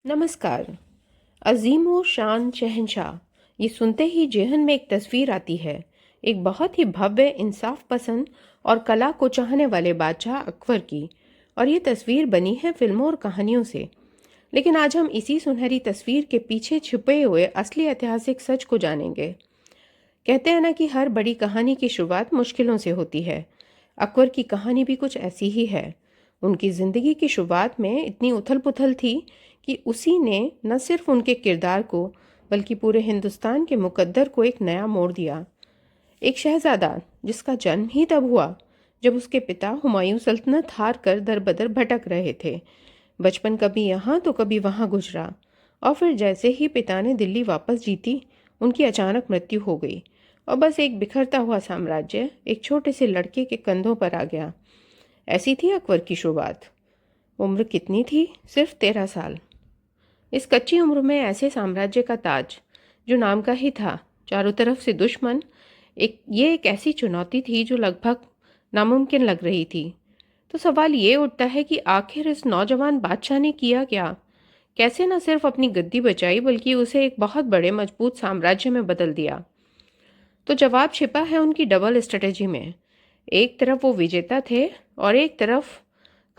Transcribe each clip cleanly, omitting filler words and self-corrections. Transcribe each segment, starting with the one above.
नमस्कार। अजीम व शान शहंशाह, ये सुनते ही जेहन में एक तस्वीर आती है। एक बहुत ही भव्य, इंसाफ पसंद और कला को चाहने वाले बादशाह अकबर की। और ये तस्वीर बनी है फिल्मों और कहानियों से। लेकिन आज हम इसी सुनहरी तस्वीर के पीछे छुपे हुए असली ऐतिहासिक सच को जानेंगे। कहते हैं ना कि हर बड़ी कहानी की शुरुआत मुश्किलों से होती है। अकबर की कहानी भी कुछ ऐसी ही है। उनकी ज़िंदगी की शुरुआत में इतनी उथल पुथल थी कि उसी ने न सिर्फ उनके किरदार को बल्कि पूरे हिंदुस्तान के मुकद्दर को एक नया मोड़ दिया। एक शहजादा जिसका जन्म ही तब हुआ जब उसके पिता हुमायूं सल्तनत हार कर दर बदर भटक रहे थे। बचपन कभी यहाँ तो कभी वहाँ गुजरा, और फिर जैसे ही पिता ने दिल्ली वापस जीती, उनकी अचानक मृत्यु हो गई और बस एक बिखरता हुआ साम्राज्य एक छोटे से लड़के के कंधों पर आ गया। ऐसी थी अकबर की शुरुआत। उम्र कितनी थी? सिर्फ 13 साल। इस कच्ची उम्र में ऐसे साम्राज्य का ताज जो नाम का ही था, चारों तरफ से दुश्मन, एक ऐसी चुनौती थी जो लगभग नामुमकिन लग रही थी। तो सवाल ये उठता है कि आखिर इस नौजवान बादशाह ने किया क्या? कैसे न सिर्फ अपनी गद्दी बचाई बल्कि उसे एक बहुत बड़े मजबूत साम्राज्य में बदल दिया। तो जवाब छिपा है उनकी डबल स्ट्रेटेजी में। एक तरफ वो विजेता थे और एक तरफ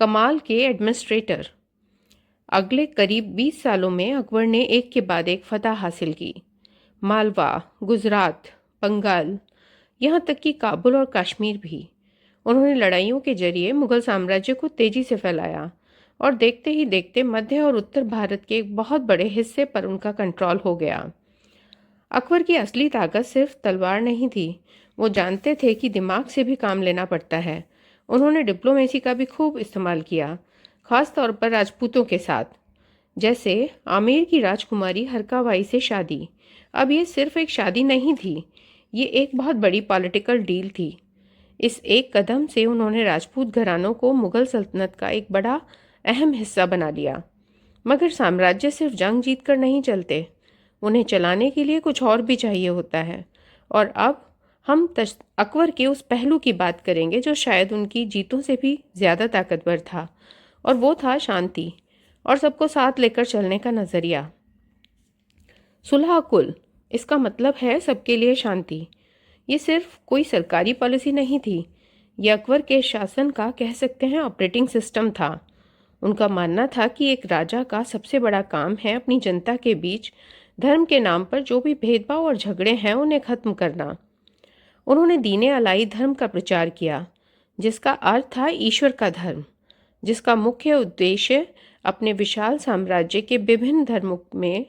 कमाल के एडमिनिस्ट्रेटर। अगले करीब 20 सालों में अकबर ने एक के बाद एक फतह हासिल की। मालवा, गुजरात, बंगाल, यहाँ तक कि काबुल और कश्मीर भी। उन्होंने लड़ाइयों के जरिए मुगल साम्राज्य को तेजी से फैलाया और देखते ही देखते मध्य और उत्तर भारत के एक बहुत बड़े हिस्से पर उनका कंट्रोल हो गया। अकबर की असली ताकत सिर्फ तलवार नहीं थी। वो जानते थे कि दिमाग से भी काम लेना पड़ता है। उन्होंने डिप्लोमेसी का भी खूब इस्तेमाल किया, खास तौर पर राजपूतों के साथ। जैसे आमेर की राजकुमारी हरकाबाई से शादी। अब ये सिर्फ एक शादी नहीं थी, ये एक बहुत बड़ी पॉलिटिकल डील थी। इस एक कदम से उन्होंने राजपूत घरानों को मुगल सल्तनत का एक बड़ा अहम हिस्सा बना लिया। मगर साम्राज्य सिर्फ जंग जीत कर नहीं चलते, उन्हें चलाने के लिए कुछ और भी चाहिए होता है। और अब हम अकबर के उस पहलू की बात करेंगे जो शायद उनकी जीतों से भी ज़्यादा ताकतवर था, और वो था शांति और सबको साथ लेकर चलने का नज़रिया। सुलह कुल, इसका मतलब है सबके लिए शांति। ये सिर्फ कोई सरकारी पॉलिसी नहीं थी, ये अकबर के शासन का कह सकते हैं ऑपरेटिंग सिस्टम था। उनका मानना था कि एक राजा का सबसे बड़ा काम है अपनी जनता के बीच धर्म के नाम पर जो भी भेदभाव और झगड़े हैं उन्हें खत्म करना। उन्होंने दीने अलाई धर्म का प्रचार किया, जिसका अर्थ था ईश्वर का धर्म, जिसका मुख्य उद्देश्य अपने विशाल साम्राज्य के विभिन्न धर्मों में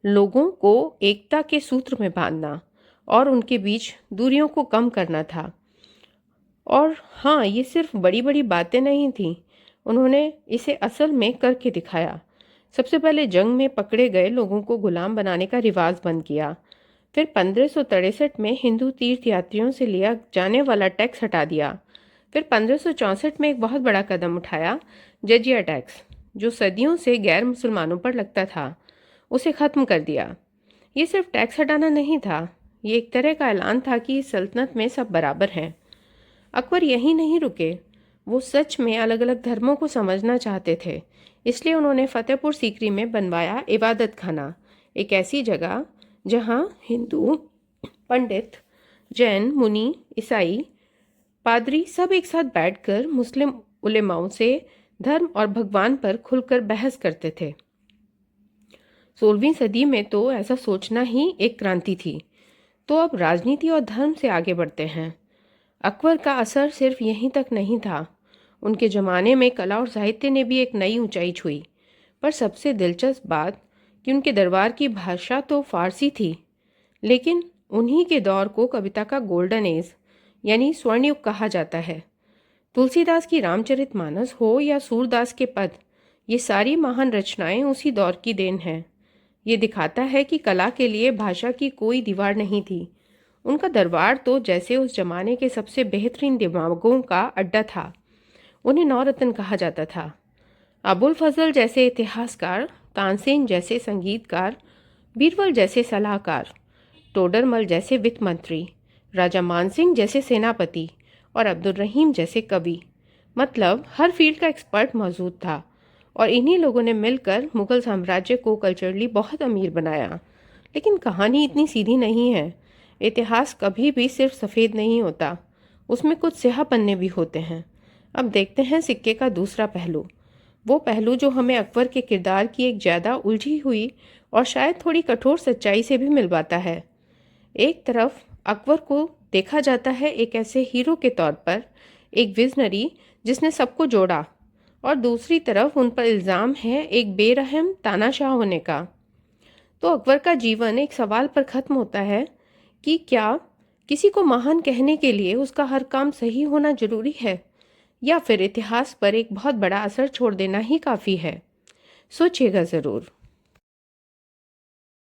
लोगों को एकता के सूत्र में बांधना और उनके बीच दूरियों को कम करना था। और हाँ, ये सिर्फ बड़ी बड़ी बातें नहीं थीं, उन्होंने इसे असल में करके दिखाया। सबसे पहले जंग में पकड़े गए लोगों को गुलाम बनाने का रिवाज बंद किया। फिर 1563 में हिंदू तीर्थयात्रियों से लिया जाने वाला टैक्स हटा दिया। फिर 1564 में एक बहुत बड़ा कदम उठाया, जजिया टैक्स, जो सदियों से गैर मुसलमानों पर लगता था, उसे ख़त्म कर दिया। ये सिर्फ टैक्स हटाना नहीं था, ये एक तरह का ऐलान था कि इस सल्तनत में सब बराबर हैं। अकबर यहीं नहीं रुके, वो सच में अलग अलग धर्मों को समझना चाहते थे। इसलिए उन्होंने फतेहपुर सीकरी में बनवाया इबादत खाना, एक ऐसी जगह जहाँ हिंदू, पंडित, जैन, मुनि, ईसाई, पादरी सब एक साथ बैठकर मुस्लिम उलेमाओं से धर्म और भगवान पर खुलकर बहस करते थे। 16वीं सदी में तो ऐसा सोचना ही एक क्रांति थी। तो अब राजनीति और धर्म से आगे बढ़ते हैं। अकबर का असर सिर्फ यहीं तक नहीं था, उनके ज़माने में कला और साहित्य ने भी एक नई ऊंचाई छुई। पर सबसे दिलचस्प बात कि उनके दरबार की भाषा तो फारसी थी, लेकिन उन्हीं के दौर को कविता का गोल्डन एज यानी स्वर्ण युग कहा जाता है। तुलसीदास की रामचरितमानस हो या सूरदास के पद, ये सारी महान रचनाएं उसी दौर की देन हैं। ये दिखाता है कि कला के लिए भाषा की कोई दीवार नहीं थी। उनका दरबार तो जैसे उस जमाने के सबसे बेहतरीन दिमागों का अड्डा था। उन्हें नौरत्न कहा जाता था। अबुल फजल जैसे इतिहासकार, तानसेन जैसे संगीतकार, बीरबल जैसे सलाहकार, टोडरमल जैसे वित्त मंत्री, राजा मानसिंह जैसे सेनापति और अब्दुल रहीम जैसे कवि, मतलब हर फील्ड का एक्सपर्ट मौजूद था। और इन्हीं लोगों ने मिलकर मुगल साम्राज्य को कल्चरली बहुत अमीर बनाया। लेकिन कहानी इतनी सीधी नहीं है। इतिहास कभी भी सिर्फ सफ़ेद नहीं होता, उसमें कुछ स्याह पन्ने भी होते हैं। अब देखते हैं सिक्के का दूसरा पहलू, वो पहलू जो हमें अकबर के किरदार की एक ज़्यादा उलझी हुई और शायद थोड़ी कठोर सच्चाई से भी मिलवाता है। एक तरफ अकबर को देखा जाता है एक ऐसे हीरो के तौर पर, एक विजनरी जिसने सबको जोड़ा, और दूसरी तरफ उन पर इल्ज़ाम है एक बेरहम तानाशाह होने का। तो अकबर का जीवन एक सवाल पर ख़त्म होता है कि क्या किसी को महान कहने के लिए उसका हर काम सही होना ज़रूरी है, या फिर इतिहास पर एक बहुत बड़ा असर छोड़ देना ही काफ़ी है। सोचिएगा ज़रूर।